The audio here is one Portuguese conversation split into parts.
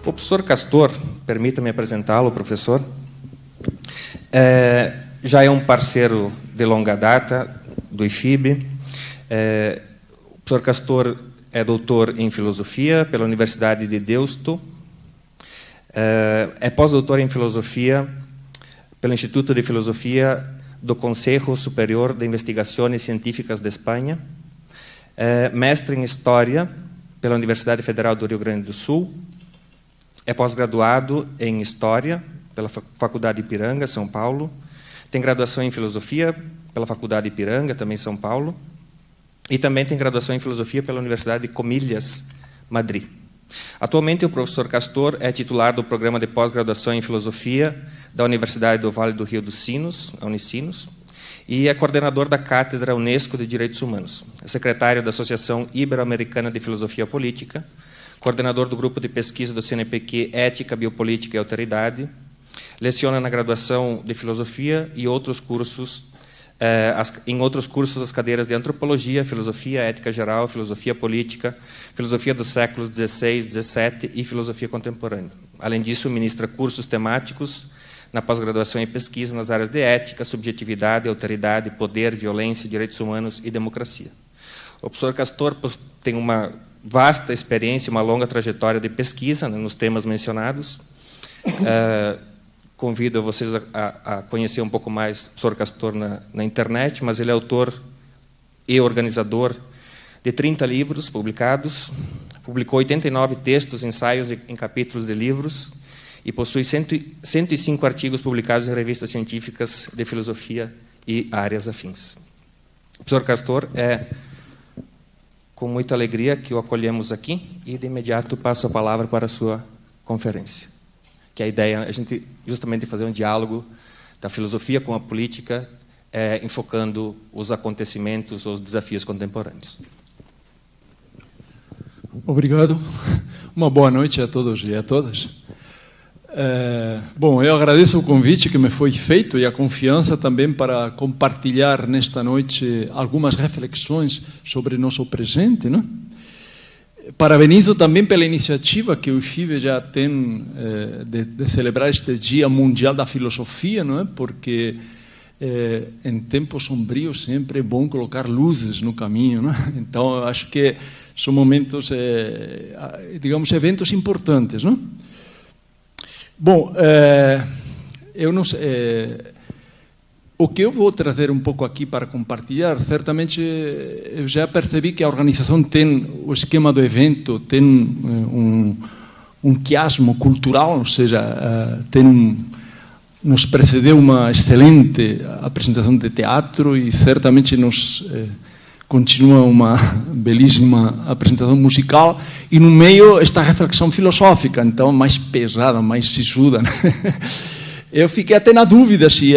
O professor Castor, permita-me apresentá-lo, professor, já é um parceiro de longa data do IFIB. O professor Castor é doutor em filosofia pela Universidade de Deusto, é pós-doutor em filosofia pelo Instituto de Filosofia do Conselho Superior de Investigações Científicas de Espanha, mestre em História pela Universidade Federal do Rio Grande do Sul, é pós-graduado em História pela Faculdade Ipiranga, São Paulo, tem graduação em Filosofia pela Faculdade Ipiranga, também São Paulo, e também tem graduação em Filosofia pela Universidade de Comilhas, Madrid. Atualmente, o professor Castor é titular do Programa de Pós-Graduação em Filosofia da Universidade do Vale do Rio dos Sinos, a Unicinos, e é coordenador da Cátedra Unesco de Direitos Humanos, é secretário da Associação Ibero-Americana de Filosofia Política, coordenador do grupo de pesquisa do CNPq Ética, Biopolítica e Alteridade, leciona na graduação de Filosofia e outros cursos, em outros cursos as cadeiras de Antropologia, Filosofia, Ética Geral, Filosofia Política, Filosofia dos séculos XVI, XVII e Filosofia Contemporânea. Além disso, ministra cursos temáticos na pós-graduação em pesquisa nas áreas de ética, subjetividade, alteridade, poder, violência, direitos humanos e democracia. O professor Castor tem uma vasta experiência, uma longa trajetória de pesquisa, né, nos temas mencionados. Convido vocês a conhecer um pouco mais o professor Castor na internet, mas ele é autor e organizador de 30 livros publicados, publicou 89 textos, ensaios em capítulos de livros e possui 105 artigos publicados em revistas científicas de filosofia e áreas afins. O professor Castor, é com muita alegria que o acolhemos aqui e, de imediato, passo a palavra para a sua conferência. Que a ideia é a gente justamente fazer um diálogo da filosofia com a política, enfocando os acontecimentos, os desafios contemporâneos. Obrigado. Uma boa noite a todos e a todas. Bom, eu agradeço o convite que me foi feito e a confiança também para compartilhar nesta noite algumas reflexões sobre nosso presente, né? Parabenizo também pela iniciativa que o IFIB já tem de celebrar este Dia Mundial da Filosofia, não é? Porque em tempos sombrios sempre é bom colocar luzes no caminho, não é? Então, eu acho que são momentos, digamos, eventos importantes, não? Bom, eu não sei, o que eu vou trazer um pouco aqui para compartilhar, certamente eu já percebi que a organização tem, o esquema do evento tem um quiasmo cultural, ou seja, nos precedeu uma excelente apresentação de teatro e certamente nos continua uma belíssima apresentação musical e no meio esta reflexão filosófica, então mais pesada, mais sisuda, né? Eu fiquei até na dúvida se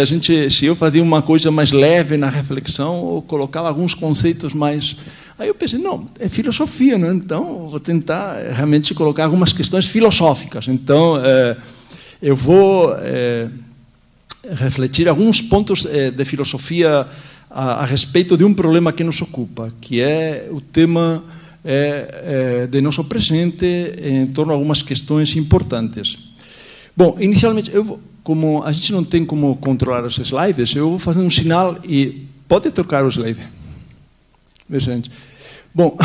eu fazia uma coisa mais leve na reflexão ou colocava alguns conceitos mais... Aí eu pensei, não, é filosofia, né? Então vou tentar realmente colocar algumas questões filosóficas. Então eu vou refletir alguns pontos de filosofia a respeito de um problema que nos ocupa, que é o tema de nosso presente em torno a algumas questões importantes. Bom, inicialmente, como a gente não tem como controlar os slides, eu vou fazer um sinal e pode trocar o slide. Veja, gente. Bom,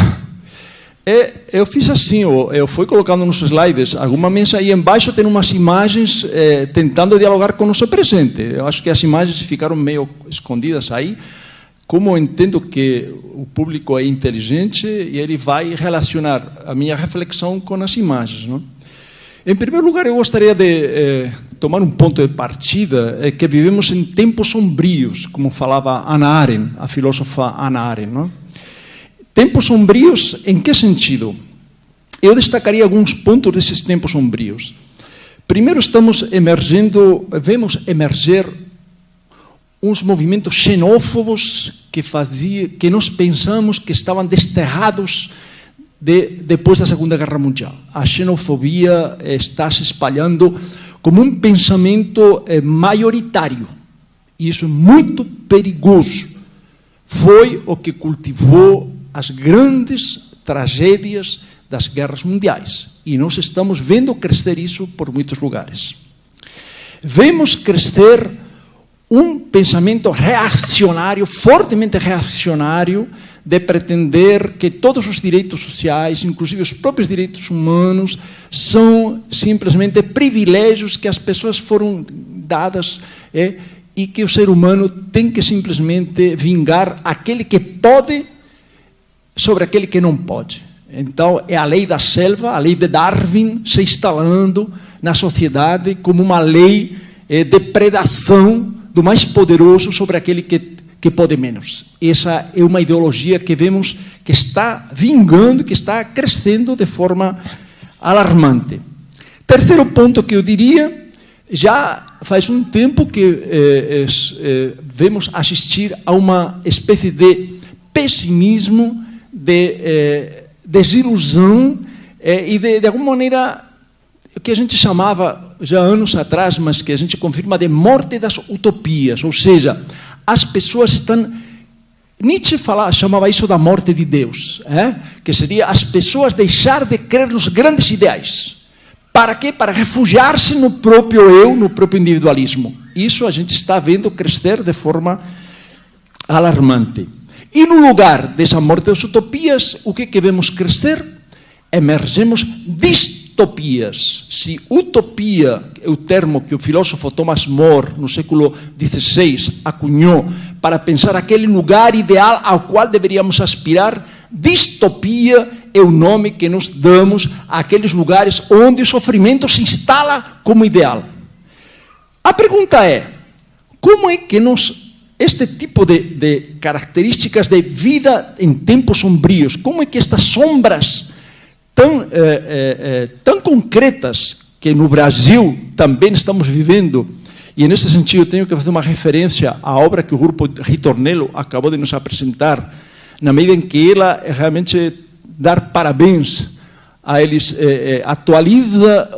eu fiz assim, eu fui colocando nos slides alguma mensagem e embaixo tem umas imagens tentando dialogar com o nosso presente. Eu acho que as imagens ficaram meio escondidas aí. Como eu entendo que o público é inteligente e ele vai relacionar a minha reflexão com as imagens, não? Em primeiro lugar, eu gostaria de tomar um ponto de partida, que vivemos em tempos sombrios, como falava Hannah Arendt, a filósofa Hannah Arendt, não? Tempos sombrios, em que sentido? Eu destacaria alguns pontos desses tempos sombrios. Primeiro, vemos emerger uns movimentos xenófobos que nós pensamos que estavam desterrados depois da Segunda Guerra Mundial. A xenofobia está se espalhando como um pensamento maioritário. E isso é muito perigoso. Foi o que cultivou as grandes tragédias das guerras mundiais. E nós estamos vendo crescer isso por muitos lugares. Vemos crescer um pensamento reacionário, fortemente reacionário, de pretender que todos os direitos sociais, inclusive os próprios direitos humanos, são simplesmente privilégios que as pessoas foram dadas e que o ser humano tem que simplesmente vingar aquele que pode sobre aquele que não pode. Então, é a lei da selva, a lei de Darwin, se instalando na sociedade como uma lei de predação do mais poderoso sobre aquele que pode menos. Essa é uma ideologia que vemos que está vingando, que está crescendo de forma alarmante. Terceiro ponto que eu diria, já faz um tempo que vemos assistir a uma espécie de pessimismo, de desilusão e de alguma maneira o que a gente chamava já anos atrás, mas que a gente confirma de morte das utopias, ou seja, as pessoas estão... Nietzsche chamava isso da morte de Deus, que seria as pessoas deixar de crer nos grandes ideais. Para quê? Para refugiar-se no próprio eu, no próprio individualismo. Isso a gente está vendo crescer de forma alarmante. E no lugar dessa morte das utopias, o que vemos crescer? Emergemos distopias. Se utopia é o termo que o filósofo Thomas More, no século XVI, acunhou para pensar aquele lugar ideal ao qual deveríamos aspirar, distopia é o nome que nós damos àqueles lugares onde o sofrimento se instala como ideal. A pergunta é, como é que este tipo de características de vida em tempos sombrios, como é que estas sombras tão concretas que no Brasil também estamos vivendo, e nesse sentido tenho que fazer uma referência à obra que o grupo Ritornello acabou de nos apresentar, na medida em que ela realmente dar parabéns a eles, atualiza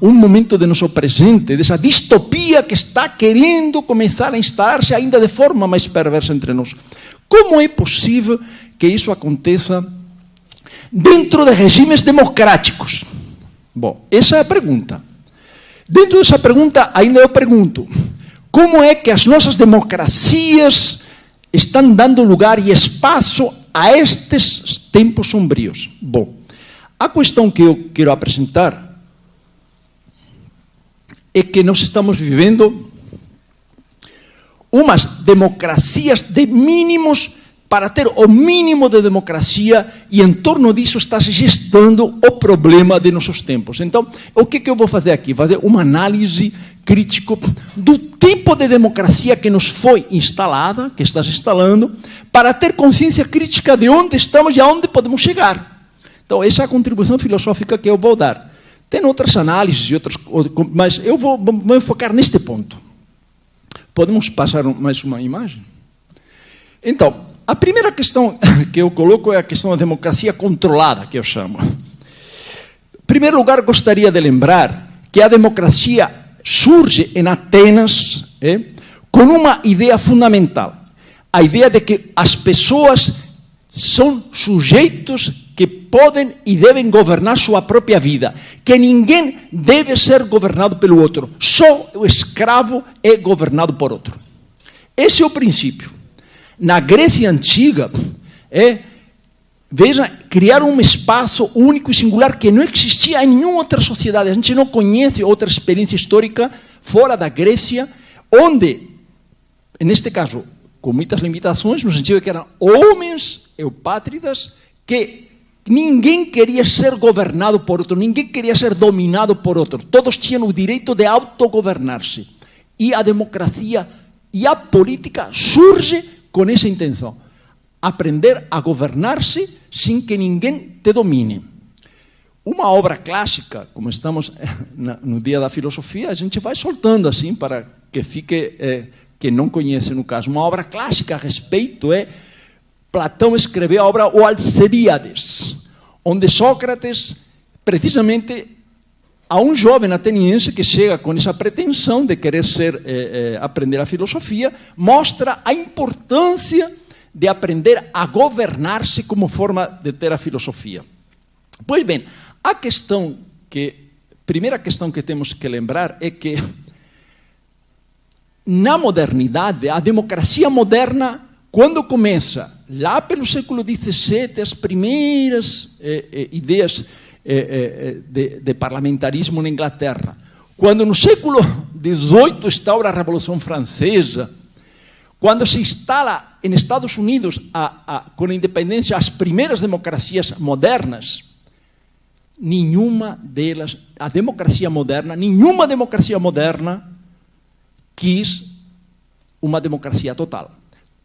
um momento de nosso presente, dessa distopia que está querendo começar a instalar-se ainda de forma mais perversa entre nós. Como é possível que isso aconteça dentro de regimes democráticos? Bom, essa é a pergunta. Dentro dessa pergunta, ainda eu pergunto, como é que as nossas democracias estão dando lugar e espaço a estes tempos sombrios? Bom, a questão que eu quero apresentar é que nós estamos vivendo umas democracias de mínimos para ter o mínimo de democracia, e em torno disso está se gestando o problema de nossos tempos. Então, o que eu vou fazer aqui? Fazer uma análise crítica do tipo de democracia que nos foi instalada, que está se instalando, para ter consciência crítica de onde estamos e aonde podemos chegar. Então, essa é a contribuição filosófica que eu vou dar. Tem outras análises, mas eu vou focar neste ponto. Podemos passar mais uma imagem? Então, a primeira questão que eu coloco é a questão da democracia controlada, que eu chamo. Em primeiro lugar, gostaria de lembrar que a democracia surge em Atenas com uma ideia fundamental. A ideia de que as pessoas são sujeitos que podem e devem governar sua própria vida, que ninguém deve ser governado pelo outro, só o escravo é governado por outro. Esse é o princípio. Na Grécia Antiga, veja, criaram um espaço único e singular que não existia em nenhuma outra sociedade. A gente não conhece outra experiência histórica fora da Grécia, onde, neste caso, com muitas limitações, no sentido de que eram homens eupátridas, que ninguém queria ser governado por outro, ninguém queria ser dominado por outro. Todos tinham o direito de autogovernar-se. E a democracia e a política surge com essa intenção, aprender a governar-se sem que ninguém te domine. Uma obra clássica, como estamos no dia da filosofia, a gente vai soltando assim para que fique, quem não conhece no caso, uma obra clássica a respeito Platão escreveu a obra O Alcebiades, onde Sócrates, precisamente, a um jovem ateniense que chega com essa pretensão de querer aprender a filosofia, mostra a importância de aprender a governar-se como forma de ter a filosofia. Pois bem, primeira questão que temos que lembrar é que na modernidade, a democracia moderna, quando começa, lá pelo século XVII, as primeiras ideias de parlamentarismo na Inglaterra, quando no século XVIII instaura a Revolução Francesa, quando se instala em Estados Unidos, com a independência, as primeiras democracias modernas, nenhuma democracia moderna quis uma democracia total.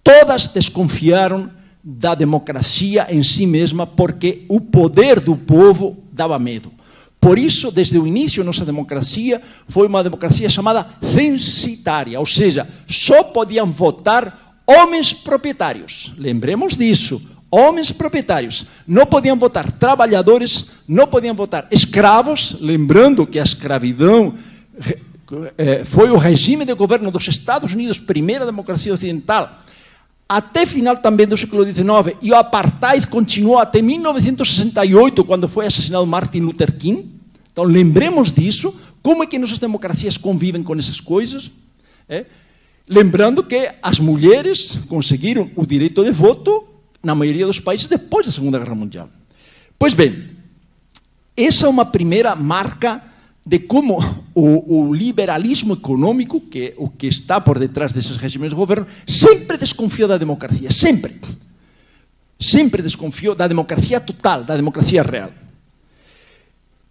Todas desconfiaram da democracia em si mesma porque o poder do povo dava medo. Por isso, desde o início, nossa democracia foi uma democracia chamada censitária, ou seja, só podiam votar homens proprietários. Lembremos disso, homens proprietários. Não podiam votar trabalhadores, não podiam votar escravos, lembrando que a escravidão foi o regime de governo dos Estados Unidos, primeira democracia ocidental, até final também do século XIX, e o apartheid continuou até 1968, quando foi assassinado Martin Luther King. Então, lembremos disso, como é que nossas democracias convivem com essas coisas. Lembrando que as mulheres conseguiram o direito de voto na maioria dos países depois da Segunda Guerra Mundial. Pois bem, essa é uma primeira marca de como o liberalismo econômico, que é o que está por detrás desses regimes de governo, sempre desconfiou da democracia, sempre. Sempre desconfiou da democracia total, da democracia real.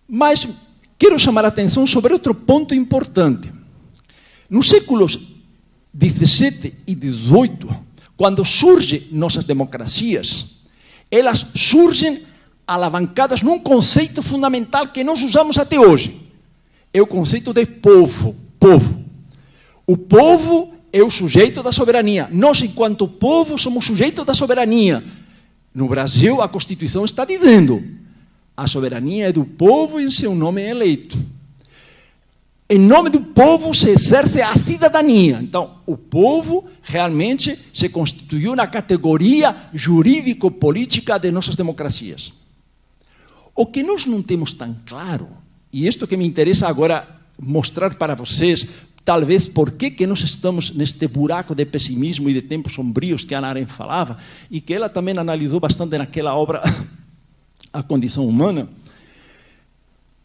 Mas quero chamar a atenção sobre outro ponto importante. Nos séculos XVII e XVIII, quando surgem nossas democracias, elas surgem alavancadas num conceito fundamental que nós usamos até hoje. É o conceito de povo. O povo é o sujeito da soberania. Nós, enquanto povo, somos sujeitos da soberania. No Brasil, a Constituição está dizendo: a soberania é do povo e em seu nome é eleito. Em nome do povo se exerce a cidadania. Então, o povo realmente se constituiu na categoria jurídico-política de nossas democracias. O que nós não temos tão claro, e isto que me interessa agora mostrar para vocês, talvez por que nós estamos neste buraco de pessimismo e de tempos sombrios que a Ana Arendt falava, e que ela também analisou bastante naquela obra A Condição Humana.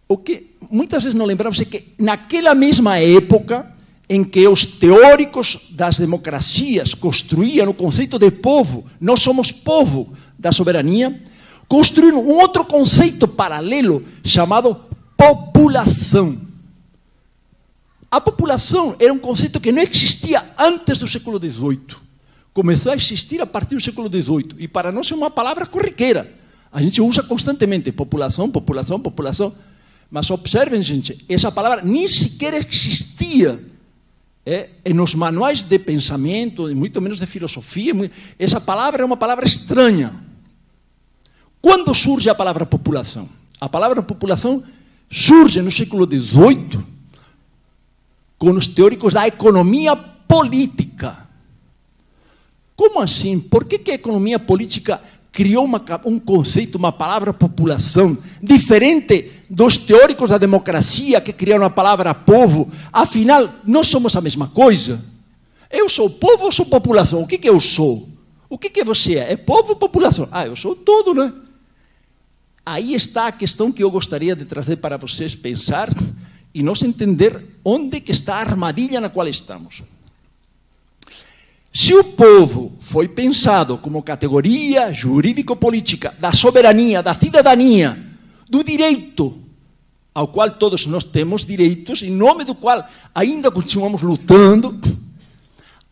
O que muitas vezes não lembramos é que naquela mesma época em que os teóricos das democracias construíam o conceito de povo, nós somos povo da soberania, construíram um outro conceito paralelo chamado população. A população era um conceito que não existia antes do século XVIII. Começou a existir a partir do século XVIII. E para nós é uma palavra corriqueira. A gente usa constantemente população, população, população. Mas observem, gente, essa palavra nem sequer existia nos manuais de pensamento, muito menos de filosofia. Essa palavra é uma palavra estranha. Quando surge a palavra população? A palavra população surge no século XVIII com os teóricos da economia política. Como assim? Por que a economia política criou um conceito, uma palavra população, diferente dos teóricos da democracia que criaram a palavra povo? Afinal, nós somos a mesma coisa. Eu sou povo ou sou população? O que eu sou? O que você é? É povo ou população? Eu sou tudo, né? Aí está a questão que eu gostaria de trazer para vocês pensar e nós entender onde que está a armadilha na qual estamos. Se o povo foi pensado como categoria jurídico-política da soberania, da cidadania, do direito, ao qual todos nós temos direitos, em nome do qual ainda continuamos lutando,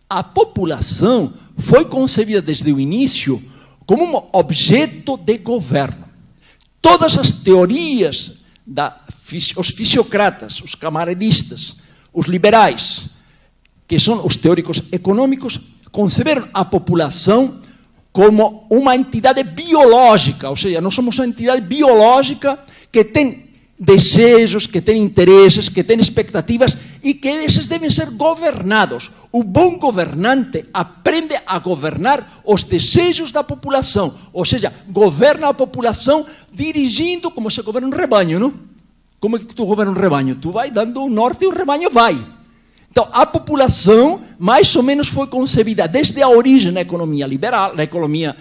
a população foi concebida desde o início como um objeto de governo. Todas as teorias, os fisiocratas, os camarelistas, os liberais, que são os teóricos econômicos, conceberam a população como uma entidade biológica, ou seja, nós somos uma entidade biológica que tem desejos, que têm interesses, que têm expectativas e que esses devem ser governados. O bom governante aprende a governar os desejos da população, ou seja, governa a população dirigindo como se governa um rebanho, não? Como é que tu governa um rebanho? Tu vai dando o norte e o rebanho vai. Então, a população mais ou menos foi concebida desde a origem na economia liberal, na economia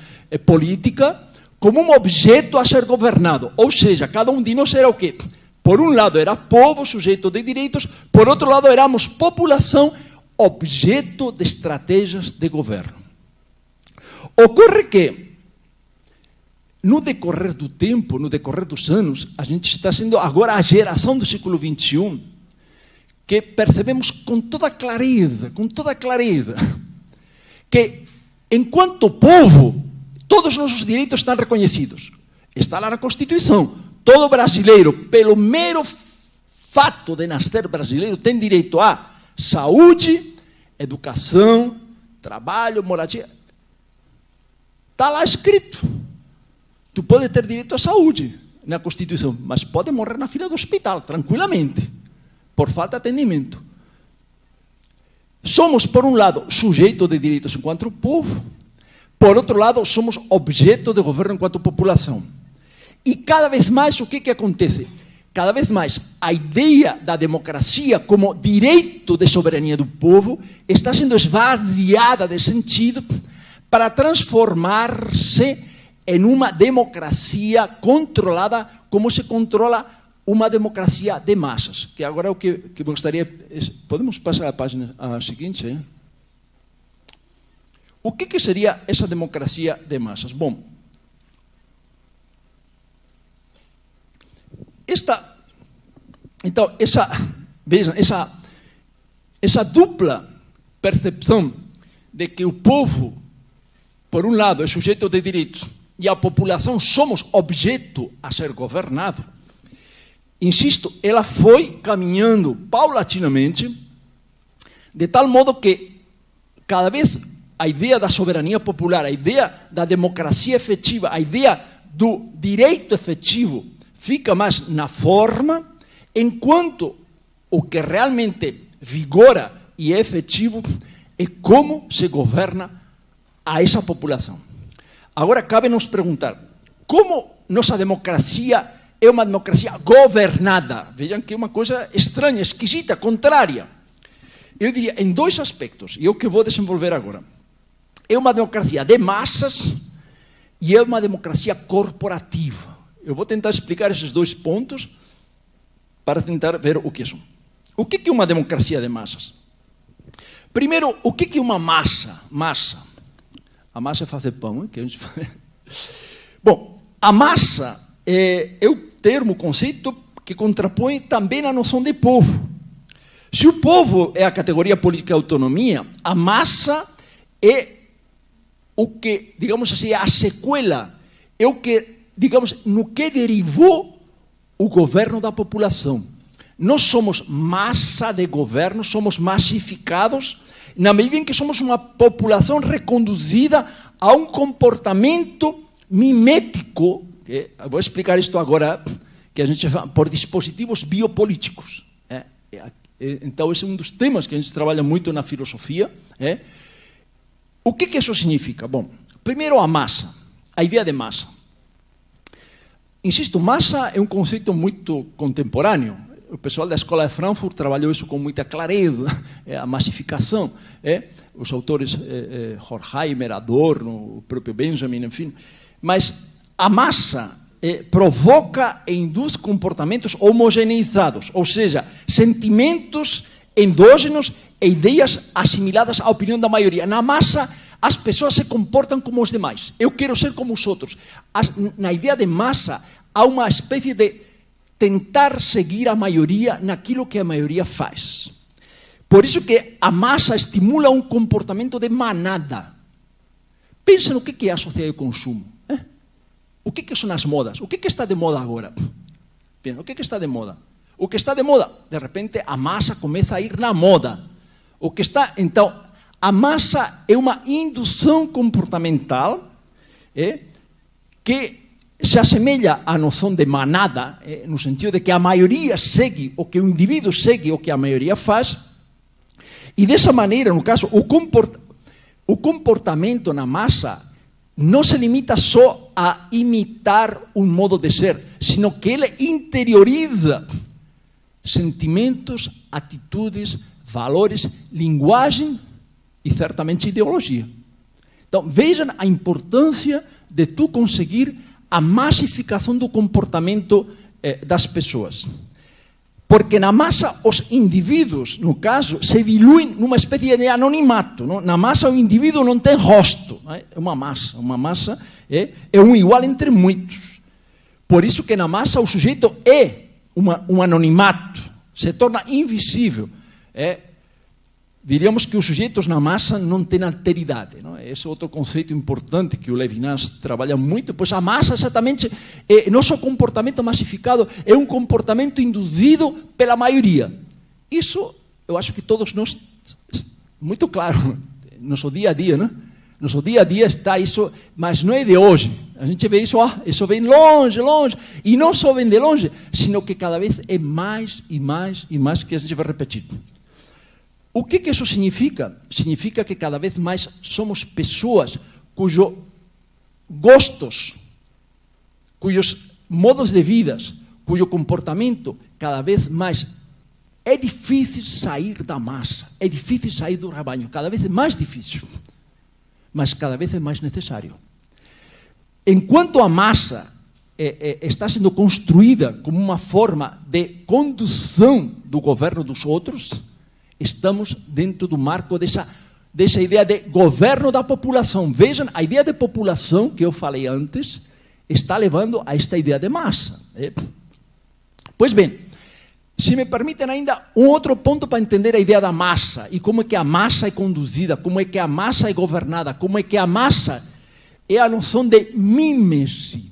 política, como um objeto a ser governado. Ou seja, cada um de nós era o quê? Por um lado era povo, sujeito de direitos, por outro lado éramos população, objeto de estratégias de governo. Ocorre que, no decorrer do tempo, no decorrer dos anos, a gente está sendo agora a geração do século XXI, que percebemos com toda clareza, que enquanto povo, todos os nossos direitos estão reconhecidos. Está lá na Constituição. Todo brasileiro, pelo mero fato de nascer brasileiro, tem direito a saúde, educação, trabalho, moradia. Está lá escrito. Tu pode ter direito à saúde na Constituição, mas pode morrer na fila do hospital, tranquilamente, por falta de atendimento. Somos, por um lado, sujeito de direitos enquanto povo, por outro lado, somos objeto de governo enquanto população. E cada vez mais, o que acontece? Cada vez mais, a ideia da democracia como direito de soberania do povo está sendo esvaziada de sentido para transformar-se em uma democracia controlada como se controla uma democracia de massas. Que agora é o que me gostaria... Podemos passar a página seguinte, hein? O que seria essa democracia de massas? Bom, vejam, essa dupla percepção de que o povo, por um lado, é sujeito de direitos e a população somos objeto a ser governado, insisto, ela foi caminhando paulatinamente, de tal modo que cada vez a ideia da soberania popular, a ideia da democracia efetiva, a ideia do direito efetivo fica mais na forma, enquanto o que realmente vigora e é efetivo é como se governa a essa população. Agora cabe nos perguntar, como nossa democracia é uma democracia governada? Vejam que é uma coisa estranha, esquisita, contrária. Eu diria em dois aspectos, e é o que vou desenvolver agora. É uma democracia de massas e é uma democracia corporativa. Eu vou tentar explicar esses dois pontos para tentar ver o que são. O que é uma democracia de massas? Primeiro, o que é uma massa? Massa. A massa é fazer pão, que a gente faz. Bom, a massa é o termo, o conceito que contrapõe também a noção de povo. Se o povo é a categoria política e autonomia, a massa é o que, digamos assim, é a sequela, é o que, digamos, no que derivou o governo da população. Nós somos massa de governo, somos massificados, na medida em que somos uma população reconduzida a um comportamento mimético, que eu vou explicar isto agora, que a gente chama por dispositivos biopolíticos. Então, esse é um dos temas que a gente trabalha muito na filosofia. O que isso significa? Bom, primeiro a massa, a ideia de massa. Insisto, massa é um conceito muito contemporâneo. O pessoal da Escola de Frankfurt trabalhou isso com muita clareza, a massificação. Os autores Horkheimer, Adorno, o próprio Benjamin, enfim. Mas a massa provoca e induz comportamentos homogeneizados, ou seja, sentimentos endógenos e ideias assimiladas à opinião da maioria. Na massa, as pessoas se comportam como os demais. Eu quero ser como os outros. Na ideia de massa, há uma espécie de tentar seguir a maioria naquilo que a maioria faz. Por isso que a massa estimula um comportamento de manada. Pensa no que é a sociedade de consumo. O que são as modas? O que está de moda agora? O que está de moda? O que está de moda? De repente, a massa começa a ir na moda. Então, a massa é uma indução comportamental que se assemelha à noção de manada, no sentido de que a maioria segue, ou que o indivíduo segue o que a maioria faz, e dessa maneira, no caso, o comportamento na massa não se limita só a imitar um modo de ser, sino que ele interioriza sentimentos, atitudes, valores, linguagem e certamente ideologia. Então, vejam a importância de tu conseguir a massificação do comportamento das pessoas. Porque na massa, os indivíduos, no caso, se diluem numa espécie de anonimato. Não? Na massa, o indivíduo não tem rosto. Não é? É uma massa. Uma massa é um igual entre muitos. Por isso que na massa o sujeito é um anonimato. Se torna invisível. Diríamos que os sujeitos na massa não têm alteridade. Não? Esse é outro conceito importante que o Levinas trabalha muito, pois a massa exatamente, nosso comportamento massificado é um comportamento induzido pela maioria. Isso, eu acho que todos nós, muito claro, nosso dia a dia, né? Nosso dia a dia está isso, mas não é de hoje. A gente vê isso, isso vem longe, longe, e não só vem de longe, sino que cada vez é mais e mais e mais que a gente vai repetir. O que isso significa? Significa que cada vez mais somos pessoas cujos gostos, cujos modos de vida, cujo comportamento cada vez mais é difícil sair da massa, é difícil sair do rebanho, cada vez é mais difícil, mas cada vez é mais necessário. Enquanto a massa está sendo construída como uma forma de condução do governo dos outros, estamos dentro do marco dessa ideia de governo da população. Vejam, a ideia de população que eu falei antes está levando a esta ideia de massa. Pois bem, se me permitem ainda um outro ponto para entender a ideia da massa e como é que a massa é conduzida, como é que a massa é governada, como é que a massa é a noção de mímese.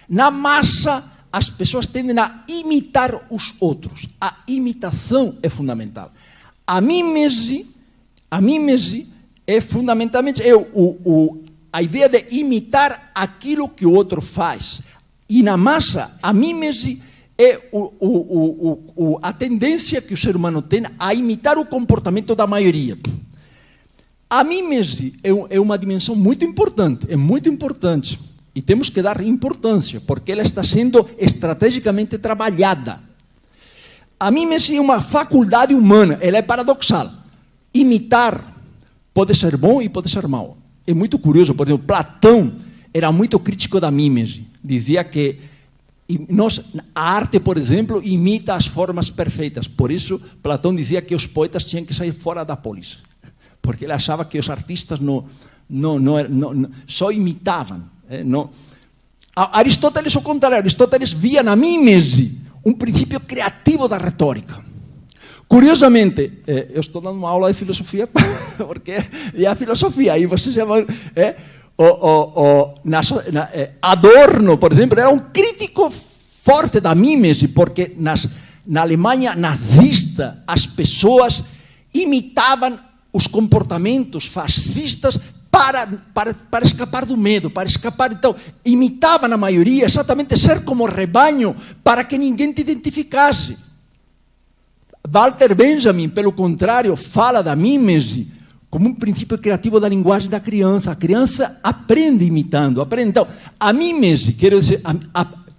Na massa, as pessoas tendem a imitar os outros. A imitação é fundamental. A mímese é fundamentalmente a ideia de imitar aquilo que o outro faz. E na massa, a mímese é a tendência que o ser humano tem a imitar o comportamento da maioria. A mímese é uma dimensão muito importante, E temos que dar importância, porque ela está sendo estrategicamente trabalhada. A mímese é uma faculdade humana, ela é paradoxal. Imitar pode ser bom e pode ser mau. É muito curioso, por exemplo, Platão era muito crítico da mímese. Dizia que a arte, por exemplo, imita as formas perfeitas. Por isso, Platão dizia que os poetas tinham que sair fora da polis. Porque ele achava que os artistas só imitavam. Aristóteles, ao contrário, Aristóteles via na mímese um princípio criativo da retórica. Curiosamente, eu estou dando uma aula de filosofia, porque é a filosofia, aí vocês já vão... Adorno, por exemplo, era um crítico forte da mímese, porque na Alemanha nazista as pessoas imitavam os comportamentos fascistas para escapar do medo, então, imitava na maioria exatamente ser como rebanho, para que ninguém te identificasse. Walter Benjamin, pelo contrário, fala da mímese como um princípio criativo da linguagem da criança. A criança aprende imitando, aprende. Então, a mímese, quero dizer,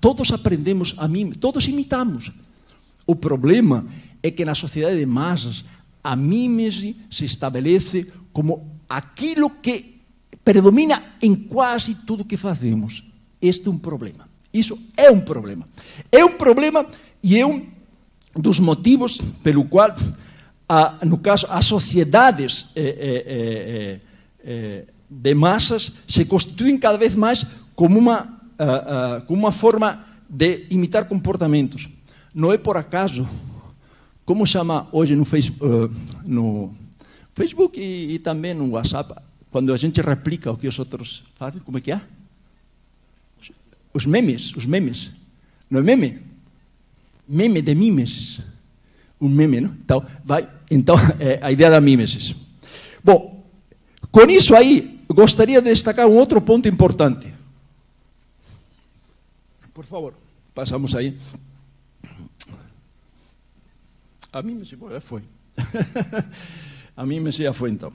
todos aprendemos a mímese, todos imitamos. O problema é que na sociedade de massas, a mímese se estabelece como aquilo que predomina em quase tudo que fazemos. Este é um problema. Isso é um problema. É um problema e é um dos motivos pelo qual, no caso, as sociedades de massas se constituem cada vez mais como uma forma de imitar comportamentos. Não é por acaso, como chama hoje no Facebook e também no WhatsApp, quando a gente replica o que os outros fazem, como é que é? Os memes. Não é meme? Meme de mimesis. Um meme, não? Então, a ideia da mimesis. Bom, com isso aí, eu gostaria de destacar um outro ponto importante. Por favor, passamos aí. A mim já foi. A mim já foi, então.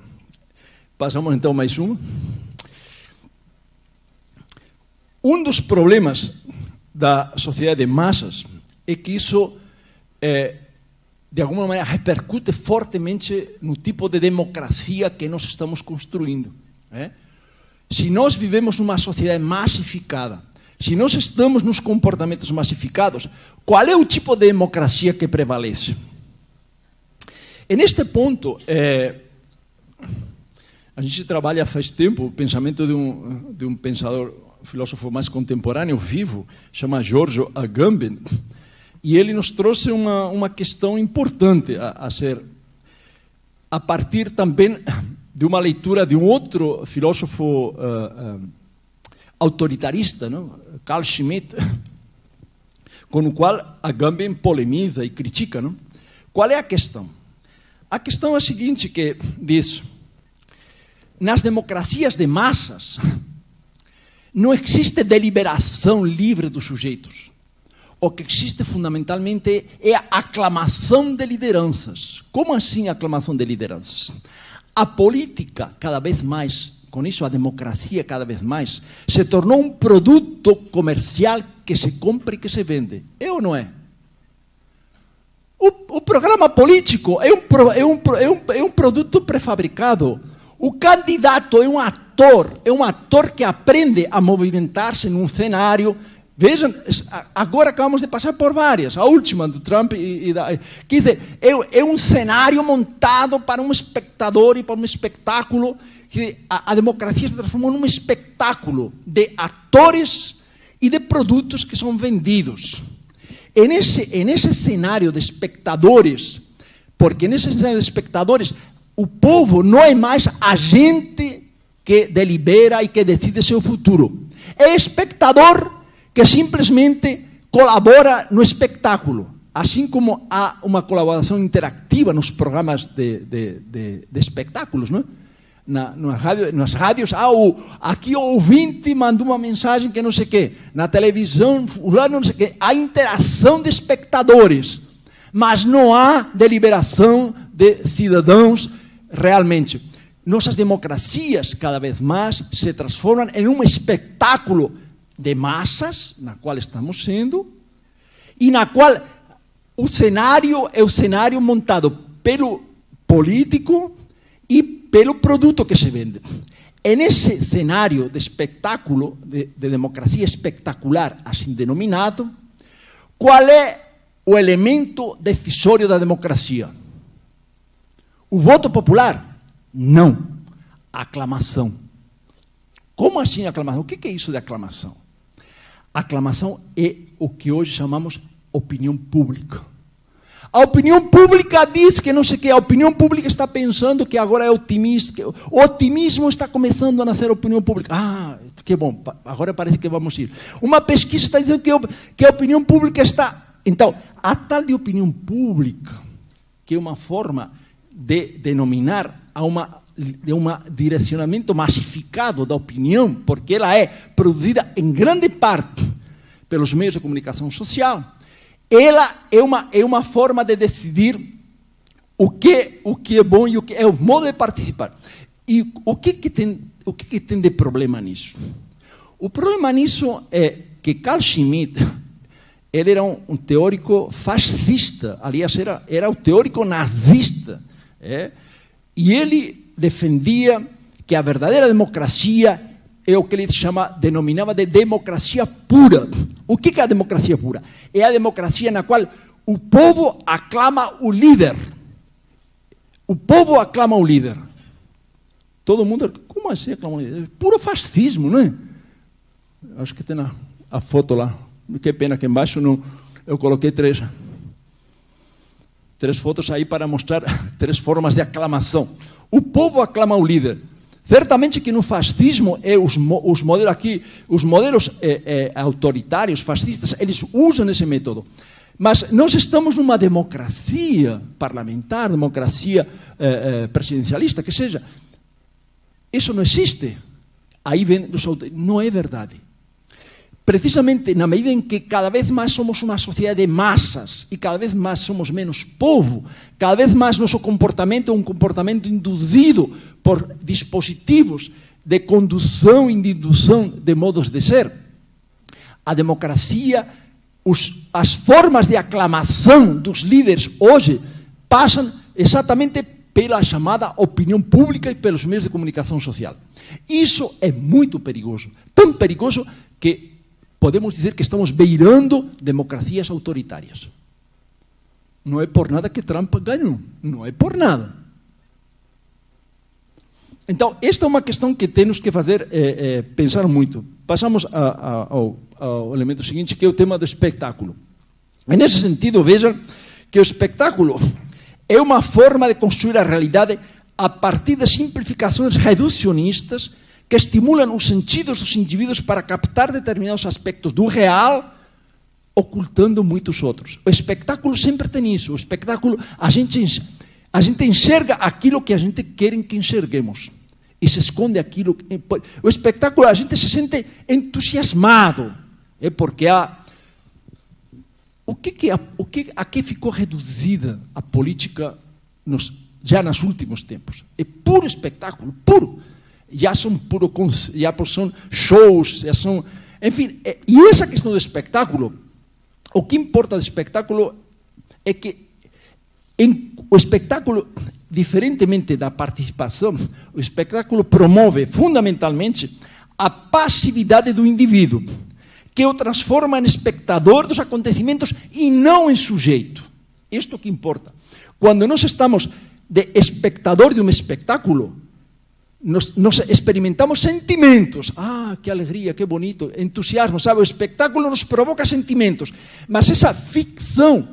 Passamos, então, mais uma. Um dos problemas da sociedade de massas é que isso, de alguma maneira, repercute fortemente no tipo de democracia que nós estamos construindo. Se nós vivemos numa sociedade massificada, se nós estamos nos comportamentos massificados, qual é o tipo de democracia que prevalece? E neste ponto, a gente trabalha faz tempo o pensamento de um pensador, filósofo mais contemporâneo, vivo, chama Giorgio Agamben, e ele nos trouxe uma questão importante a ser, a partir também de uma leitura de um outro filósofo autoritarista, não? Carl Schmitt, com o qual Agamben polemiza e critica. Não? Qual é a questão? A questão é a seguinte, que diz: nas democracias de massas não existe deliberação livre dos sujeitos. O que existe fundamentalmente é a aclamação de lideranças. Como assim aclamação de lideranças? A política, cada vez mais, com isso a democracia cada vez mais, se tornou um produto comercial que se compra e que se vende. É ou não é? O programa político é um produto prefabricado. O candidato é um ator que aprende a movimentar-se num cenário. Vejam, agora acabamos de passar por várias, a última do Trump quer dizer, é um cenário montado para um espectador e para um espetáculo, que a democracia se transformou num espetáculo de atores e de produtos que são vendidos. Nesse cenário de espectadores, porque nesse cenário de espectadores, o povo não é mais agente que delibera e que decide seu futuro. É espectador que simplesmente colabora no espetáculo. Assim como há uma colaboração interativa nos programas de espetáculos, não? Nas rádios, aqui o ouvinte mandou uma mensagem que não sei o quê. Na televisão, não sei o quê. Há interação de espectadores, mas não há deliberação de cidadãos realmente. Nossas democracias, cada vez mais, se transformam em um espetáculo de massas, na qual estamos sendo, e na qual o cenário é o cenário montado pelo político e pelo produto que se vende. É nesse cenário de espetáculo, de democracia espetacular, assim denominado, qual é o elemento decisório da democracia? O voto popular? Não. A aclamação. Como assim aclamação? O que é isso de aclamação? Aclamação é o que hoje chamamos opinião pública. A opinião pública diz que não sei o que, a opinião pública está pensando que agora é otimista, o otimismo está começando a nascer a opinião pública. Ah, que bom, agora parece que vamos ir. Uma pesquisa está dizendo que a opinião pública está... Então, a tal de opinião pública, que é uma forma de denominar de um direcionamento massificado da opinião, porque ela é produzida em grande parte pelos meios de comunicação social, ela é uma forma de decidir o que é bom e o que é o modo de participar. E o que tem de problema nisso? O problema nisso é que Carl Schmitt, ele era um teórico fascista, aliás, era o teórico nazista, e ele defendia que a verdadeira democracia é o que ele denominava de democracia pura. O que é a democracia pura? É a democracia na qual o povo aclama o líder. O povo aclama o líder. Todo mundo, como assim aclama o líder? Puro fascismo, não é? Acho que tem a foto lá. Que pena que embaixo eu coloquei três fotos aí para mostrar 3 formas de aclamação. O povo aclama o líder. Certamente que no fascismo, os modelos autoritários, fascistas, eles usam esse método. Mas nós estamos numa democracia parlamentar, democracia presidencialista, que seja. Isso não existe. Aí vem, não é verdade. precisamente na medida em que cada vez mais somos uma sociedade de massas e cada vez mais somos menos povo, cada vez mais nosso comportamento é um comportamento induzido por dispositivos de condução e de indução de modos de ser, a democracia, as formas de aclamação dos líderes hoje passam exatamente pela chamada opinião pública e pelos meios de comunicação social. Isso é muito perigoso, tão perigoso que podemos dizer que estamos beirando democracias autoritárias. Não é por nada que Trump ganhou, não é por nada. Então, esta é uma questão que temos que fazer pensar muito. Passamos ao elemento seguinte, que é o tema do espetáculo. Nesse sentido, vejam que o espetáculo é uma forma de construir a realidade a partir de simplificações reducionistas que estimulam os sentidos dos indivíduos para captar determinados aspectos do real, ocultando muitos outros. O espetáculo sempre tem isso. O espetáculo, a gente enxerga aquilo que a gente quer que enxerguemos. E se esconde aquilo. O espetáculo, a gente se sente entusiasmado. É porque a que ficou reduzida a política já nos últimos tempos? É puro espetáculo, puro. Já são shows, já são... Enfim, e essa questão do espetáculo, o que importa do espetáculo é que o espetáculo, diferentemente da participação, o espetáculo promove fundamentalmente a passividade do indivíduo, que o transforma em espectador dos acontecimentos e não em sujeito. Isto é o que importa. Quando nós estamos de espectador de um espetáculo, nós experimentamos sentimentos. Ah, que alegria, que bonito, entusiasmo, sabe? O espetáculo nos provoca sentimentos. Mas essa ficção,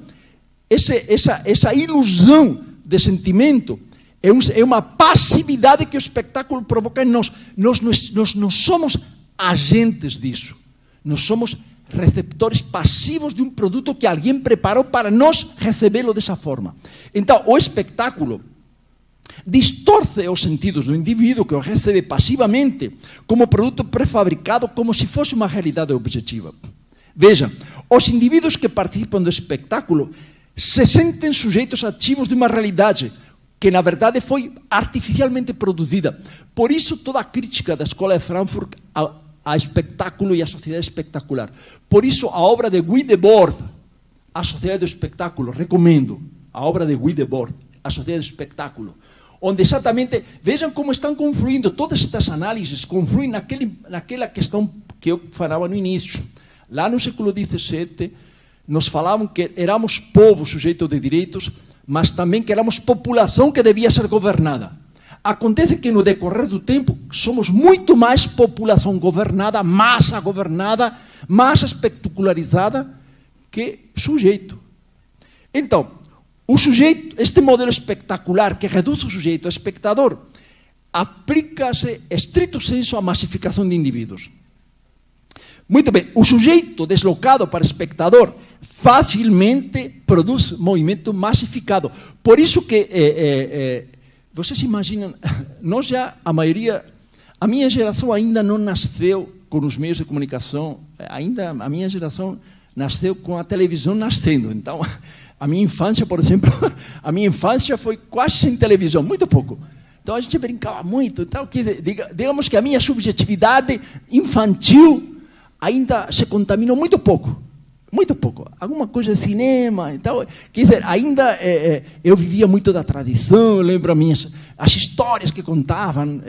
essa ilusão de sentimento, é uma passividade que o espetáculo provoca em nós. Nós não somos agentes disso. Nós somos receptores passivos de um produto que alguém preparou para nós recebê-lo dessa forma. Então, o espetáculo distorce os sentidos do indivíduo que o recebe passivamente como produto prefabricado, como se fosse uma realidade objetiva. Vejam, os indivíduos que participam do espetáculo se sentem sujeitos ativos de uma realidade que, na verdade, foi artificialmente produzida. Por isso, toda a crítica da Escola de Frankfurt a espetáculo e a sociedade espectacular. Por isso, a obra de Guy Debord, A Sociedade do Espetáculo, recomendo a obra de Guy Debord, A Sociedade do Espetáculo, onde exatamente, vejam como estão confluindo, todas estas análises confluem naquela questão que eu falava no início. Lá no século XVII, nos falavam que éramos povo sujeito de direitos, mas também que éramos população que devia ser governada. Acontece que no decorrer do tempo somos muito mais população governada, massa espetacularizada que sujeito. Então, o sujeito, este modelo espetacular que reduz o sujeito a espectador, aplica-se, estrito senso, à massificação de indivíduos. Muito bem, o sujeito deslocado para espectador facilmente produz movimento massificado. Por isso que... vocês imaginam, nós já, a minha geração ainda não nasceu com os meios de comunicação, ainda a minha geração nasceu com a televisão nascendo. Então, a minha infância, por exemplo, a minha infância foi quase sem televisão, muito pouco. Então, a gente brincava muito. Então, digamos que a minha subjetividade infantil ainda se contaminou muito pouco. Muito pouco. Alguma coisa de cinema. Então, quer dizer, ainda eu vivia muito da tradição, eu lembro as histórias que contavam.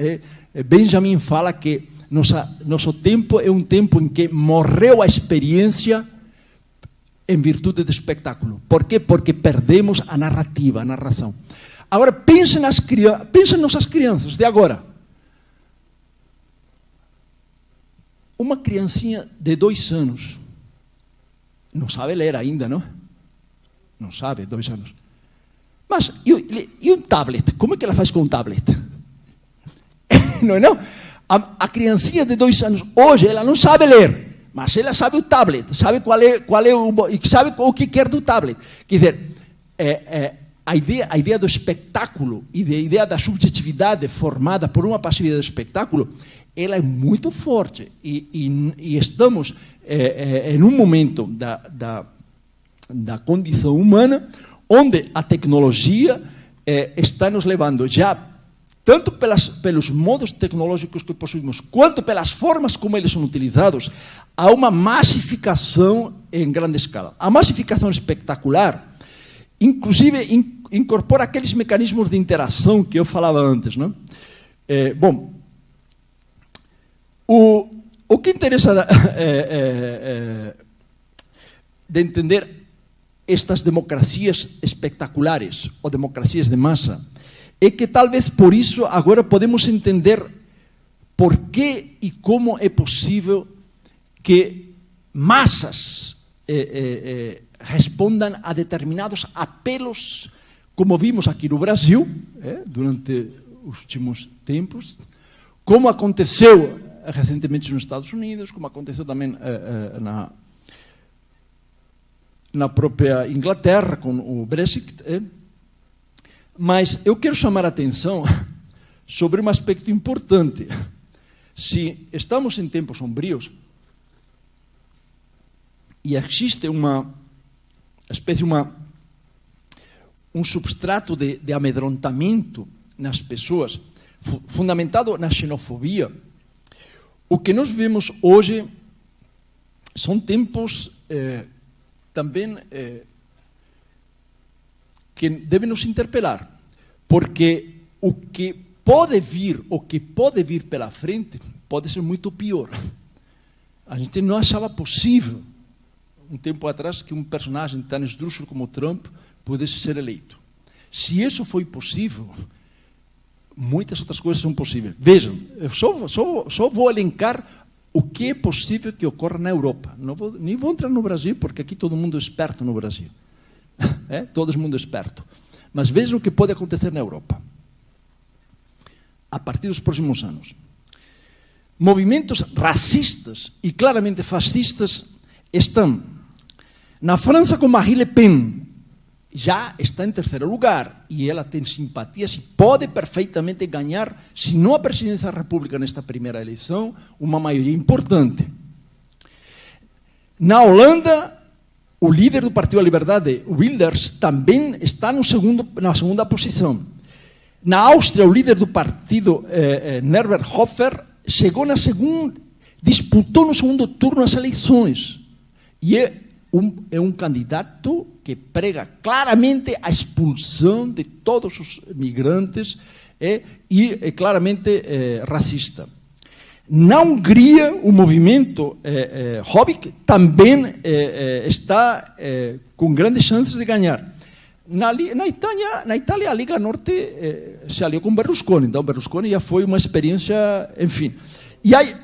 Benjamin fala que nosso tempo é um tempo em que morreu a experiência em virtude do espetáculo. Por quê? Porque perdemos a narrativa, a narração. Agora, pensem nas nossas crianças de agora. Uma criancinha de 2 anos, não sabe ler ainda, não? Não sabe, 2 anos. Mas, e um tablet? Como é que ela faz com um tablet? Não é não? A criancinha de 2 anos, hoje, ela não sabe ler, mas ela sabe o tablet, sabe sabe o que quer do tablet. Quer dizer, a ideia do espetáculo e a ideia da subjetividade formada por uma passividade do espetáculo ela é muito forte. E estamos em um momento da condição humana onde a tecnologia está nos levando já, tanto pelos modos tecnológicos que possuímos, quanto pelas formas como eles são utilizados, a uma massificação em grande escala. A massificação espetacular, inclusive, incorpora aqueles mecanismos de interação que eu falava antes, né? Bom, o que interessa de entender estas democracias espetaculares ou democracias de massa é que talvez por isso agora podemos entender por que e como é possível que massas respondam a determinados apelos, como vimos aqui no Brasil, durante os últimos tempos, como aconteceu recentemente nos Estados Unidos, como aconteceu também na própria Inglaterra, com o Brexit. Mas eu quero chamar a atenção sobre um aspecto importante. Se estamos em tempos sombrios e existe uma espécie, um substrato de amedrontamento nas pessoas, fundamentado na xenofobia, o que nós vemos hoje são tempos também que devem nos interpelar, porque o que pode vir pela frente pode ser muito pior. A gente não achava possível, um tempo atrás, que um personagem tão esdrúxulo como Trump pudesse ser eleito. Se isso foi possível, muitas outras coisas são possíveis. Vejam, eu só vou elencar o que é possível que ocorra na Europa. Nem vou entrar no Brasil, porque aqui todo mundo é esperto no Brasil. Todo mundo é esperto. Mas vejam o que pode acontecer na Europa a partir dos próximos anos. Movimentos racistas e claramente fascistas estão na França com Marine Le Pen. Já está em terceiro lugar e ela tem simpatias e pode perfeitamente ganhar, se não a presidência da República nesta primeira eleição, uma maioria importante. Na Holanda, o líder do Partido da Liberdade, Wilders, também está na segunda posição. Na Áustria, o líder do partido, Norbert Hofer, chegou na segunda, disputou no segundo turno as eleições e é um candidato que prega claramente a expulsão de todos os migrantes e é claramente racista. Na Hungria, o movimento Jobbik também está com grandes chances de ganhar. Na Itália, a Liga Norte se aliou com Berlusconi, então Berlusconi já foi uma experiência, enfim. E aí,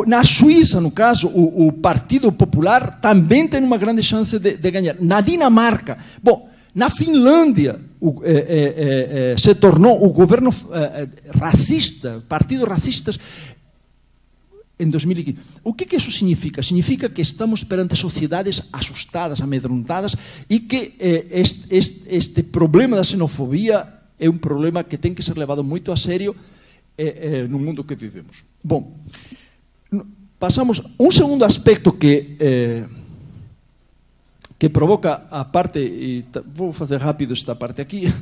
na Suíça, no caso, o Partido Popular também tem uma grande chance de ganhar. Na Dinamarca, na Finlândia, se tornou o governo racista, partidos racistas, em 2015. O que isso significa? Significa que estamos perante sociedades assustadas, amedrontadas, e que este problema da xenofobia é um problema que tem que ser levado muito a sério no mundo que vivemos. Bom, passamos um segundo aspecto que provoca a parte, e vou fazer rápido esta parte aqui.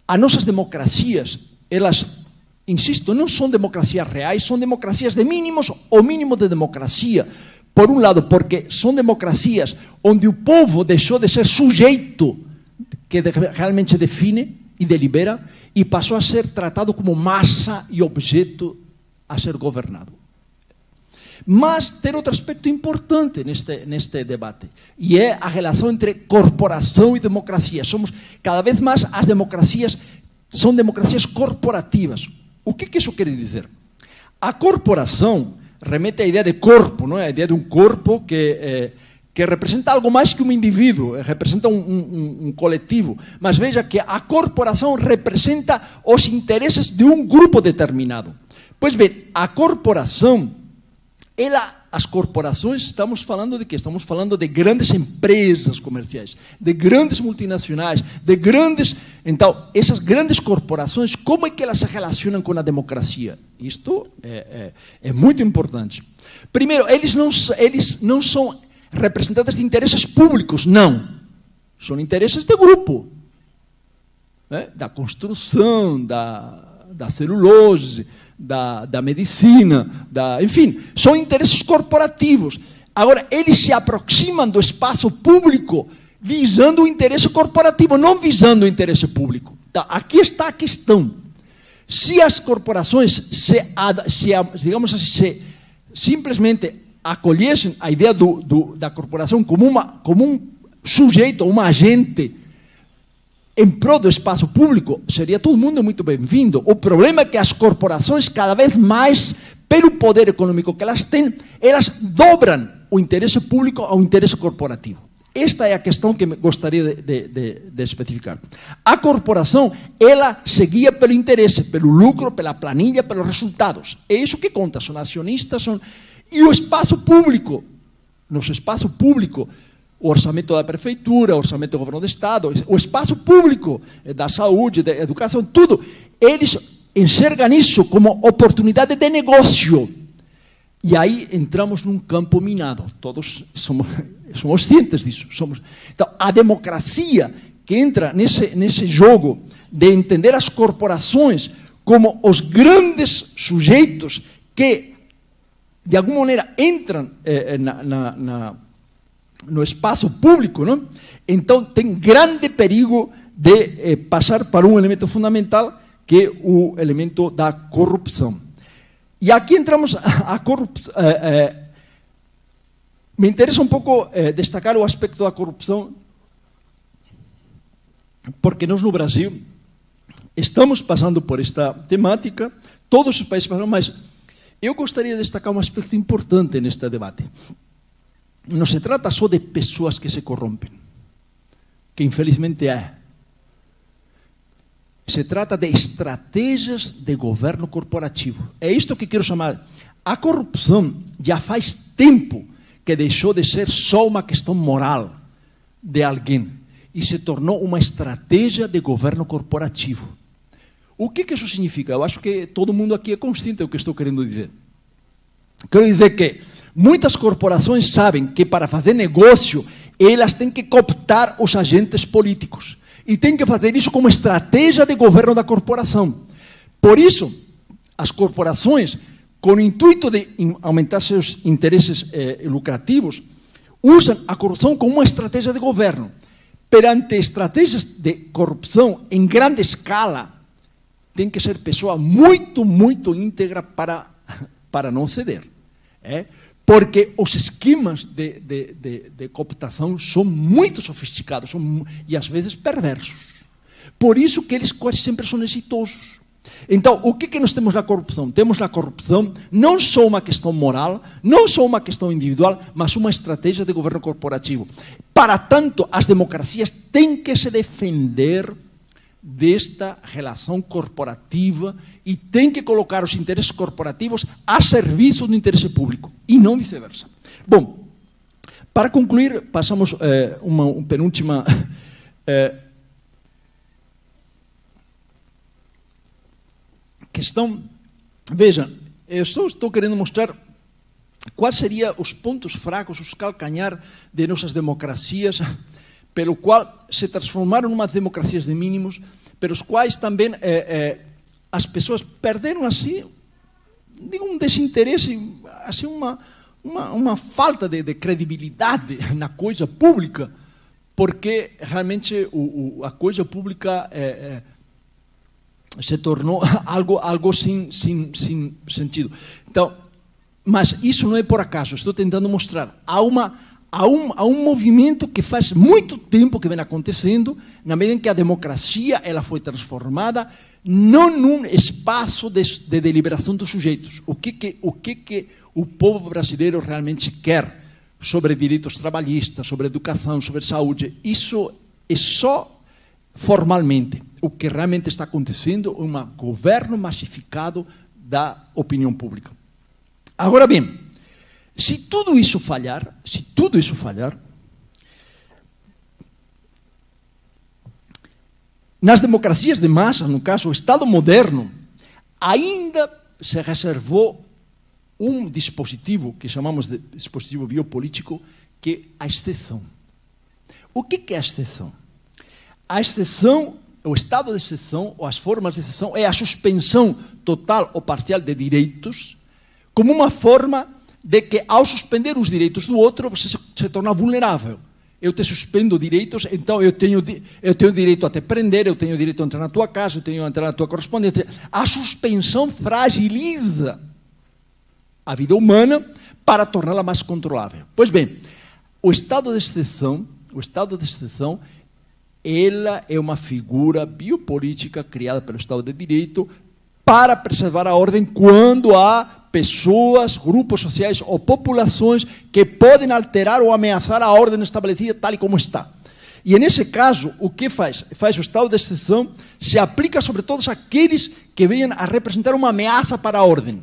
As nossas democracias, elas, insisto, não são democracias reais, são democracias de mínimos ou mínimo de democracia. Por um lado, porque são democracias onde o povo deixou de ser sujeito que realmente se define e delibera e passou a ser tratado como massa e objeto a ser governado. Mas tem outro aspecto importante neste debate, e é a relação entre corporação e democracia. Cada vez mais as democracias são democracias corporativas. O que isso quer dizer? A corporação remete à ideia de corpo, não é? A ideia de um corpo que representa algo mais que um indivíduo, representa um coletivo. Mas veja que a corporação representa os interesses de um grupo determinado. Pois bem, a corporação, ela as corporações, estamos falando de quê? Estamos falando de grandes empresas comerciais, de grandes multinacionais, de grandes... Então, essas grandes corporações, como é que elas se relacionam com a democracia? Isto é muito importante. Primeiro, eles não são representantes de interesses públicos, não. São interesses de grupo. Né? Da construção, da celulose, da medicina, enfim, são interesses corporativos. Agora, eles se aproximam do espaço público visando o interesse corporativo, não visando o interesse público. Então, aqui está a questão. Se as corporações digamos assim, se simplesmente acolhessem a ideia da corporação como um sujeito, um agente em prol do espaço público, seria todo mundo muito bem-vindo. O problema é que as corporações, cada vez mais, pelo poder econômico que elas têm, elas dobram o interesse público ao interesse corporativo. Esta é a questão que gostaria de especificar. A corporação, ela seguia pelo interesse, pelo lucro, pela planilha, pelos resultados. É isso que conta, são acionistas. E o espaço público, nosso espaço público, o orçamento da prefeitura, o orçamento do governo do estado, o espaço público da saúde, da educação, tudo, eles enxergam isso como oportunidade de negócio. E aí entramos num campo minado. Todos somos cientes disso. Então, a democracia que entra nesse jogo de entender as corporações como os grandes sujeitos que, de alguma maneira, entram no espaço público, não? Então tem grande perigo de passar para um elemento fundamental, que é o elemento da corrupção. E aqui entramos a corrupção. Me interessa um pouco destacar o aspecto da corrupção, porque nós no Brasil estamos passando por esta temática, todos os países passam, mas eu gostaria de destacar um aspecto importante neste debate. Não se trata só de pessoas que se corrompem, que infelizmente é. Se trata de estratégias de governo corporativo. É isto que quero chamar. A corrupção já faz tempo que deixou de ser só uma questão moral de alguém e se tornou uma estratégia de governo corporativo. O que isso significa? Eu acho que todo mundo aqui é consciente do que estou querendo dizer. Quero dizer que muitas corporações sabem que para fazer negócio, elas têm que cooptar os agentes políticos. E têm que fazer isso como estratégia de governo da corporação. Por isso, as corporações, com o intuito de aumentar seus interesses lucrativos, usam a corrupção como uma estratégia de governo. Perante estratégias de corrupção em grande escala, tem que ser pessoa muito, muito íntegra para não ceder. Porque os esquemas de cooptação são muito sofisticados e às vezes perversos. Por isso que eles quase sempre são exitosos. Então, o que nós temos na corrupção? Temos na corrupção não só uma questão moral, não só uma questão individual, mas uma estratégia de governo corporativo. Para tanto, as democracias têm que se defender desta relação corporativa e têm que colocar os interesses corporativos a serviço do interesse público, e não vice-versa. Bom, para concluir, passamos uma penúltima questão. Veja, eu só estou querendo mostrar quais seriam os pontos fracos, os calcanhar de nossas democracias, pelo qual se transformaram em umas democracias de mínimos, pelos quais também as pessoas perderam assim, digo, um desinteresse, assim, uma falta de credibilidade na coisa pública, porque realmente a coisa pública se tornou algo sem sentido. Então, mas isso não é por acaso, estou tentando mostrar. Há um movimento que faz muito tempo que vem acontecendo, na medida em que a democracia ela foi transformada não num espaço de deliberação dos sujeitos. O que o povo brasileiro realmente quer sobre direitos trabalhistas, sobre educação, sobre saúde, isso é só formalmente. O que realmente está acontecendo é um governo massificado da opinião pública. Agora bem, Se tudo isso falhar, nas democracias de massa, no caso, o Estado moderno, ainda se reservou um dispositivo que chamamos de dispositivo biopolítico, que é a exceção. O que é a exceção? A exceção, o estado de exceção, ou as formas de exceção, é a suspensão total ou parcial de direitos, como uma forma de que, ao suspender os direitos do outro, você se torna vulnerável. Eu te suspendo direitos, então eu tenho direito a te prender, eu tenho direito a entrar na tua casa, eu tenho a entrar na tua correspondência. A suspensão fragiliza a vida humana para torná-la mais controlável. Pois bem, o estado de exceção, ela é uma figura biopolítica criada pelo Estado de Direito para preservar a ordem quando há pessoas, grupos sociais ou populações que podem alterar ou ameaçar a ordem estabelecida tal e como está. E, nesse caso, o que faz? Faz o estado de exceção, se aplica sobre todos aqueles que venham a representar uma ameaça para a ordem.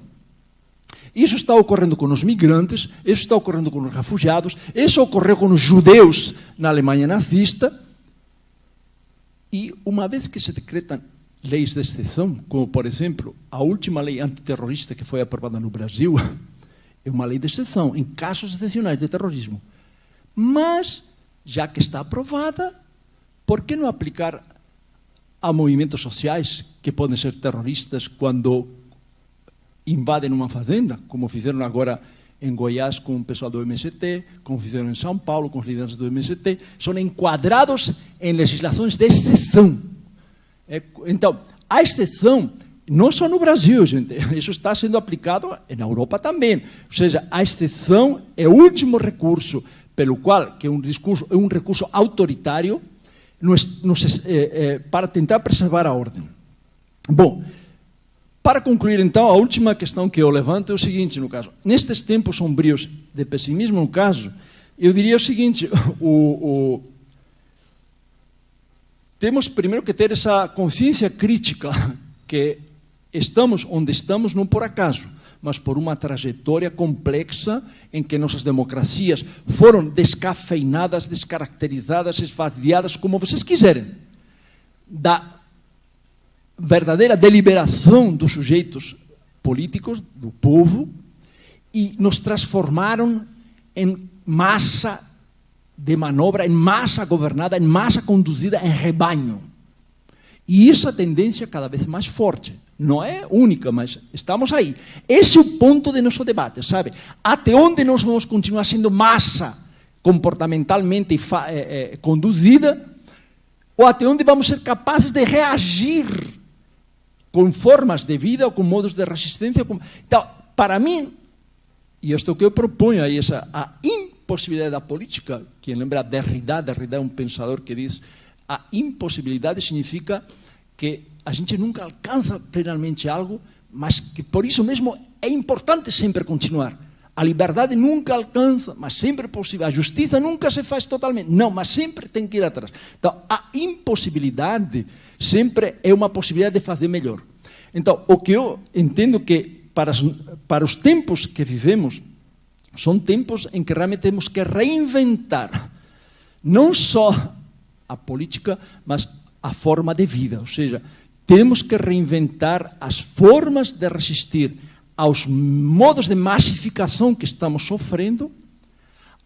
Isso está ocorrendo com os migrantes, isso está ocorrendo com os refugiados, isso ocorreu com os judeus na Alemanha nazista. E, uma vez que se decretam leis de exceção, como, por exemplo, a última lei antiterrorista que foi aprovada no Brasil, é uma lei de exceção, em casos excepcionais de terrorismo. Mas, já que está aprovada, por que não aplicar a movimentos sociais que podem ser terroristas quando invadem uma fazenda, como fizeram agora em Goiás com o pessoal do MST, como fizeram em São Paulo com os líderes do MST, são enquadrados em legislações de exceção. Então, a exceção, não só no Brasil, gente, isso está sendo aplicado na Europa também. Ou seja, a exceção é o último recurso pelo qual, que é um recurso autoritário, para tentar preservar a ordem. Bom, para concluir, então, a última questão que eu levanto é o seguinte, no caso. Nestes tempos sombrios de pessimismo, no caso, eu diria o seguinte, temos primeiro que ter essa consciência crítica que estamos onde estamos não por acaso, mas por uma trajetória complexa em que nossas democracias foram descafeinadas, descaracterizadas, esvaziadas, como vocês quiserem, da verdadeira deliberação dos sujeitos políticos, do povo, e nos transformaram em massa de manobra, em massa governada, em massa conduzida, em rebanho. E essa tendência cada vez mais forte. Não é única, mas estamos aí. Esse é o ponto de nosso debate, sabe? Até onde nós vamos continuar sendo massa comportamentalmente conduzida, ou até onde vamos ser capazes de reagir com formas de vida ou com modos de resistência. Então, para mim, e isto que eu proponho aí, a impossibilidade da política, quem lembra Derrida é um pensador que diz a impossibilidade significa que a gente nunca alcança plenamente algo, mas que por isso mesmo é importante sempre continuar. A liberdade nunca alcança, mas sempre é possível. A justiça nunca se faz totalmente. Não, mas sempre tem que ir atrás. Então, a impossibilidade sempre é uma possibilidade de fazer melhor. Então, o que eu entendo que para os tempos que vivemos, são tempos em que realmente temos que reinventar não só a política, mas a forma de vida. Ou seja, temos que reinventar as formas de resistir aos modos de massificação que estamos sofrendo,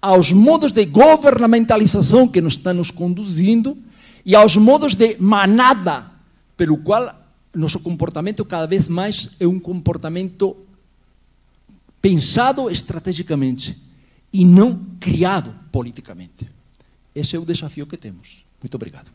aos modos de governamentalização que nos estão nos conduzindo e aos modos de manada, pelo qual nosso comportamento cada vez mais é um comportamento pensado estrategicamente e não criado politicamente. Esse é o desafio que temos. Muito obrigado.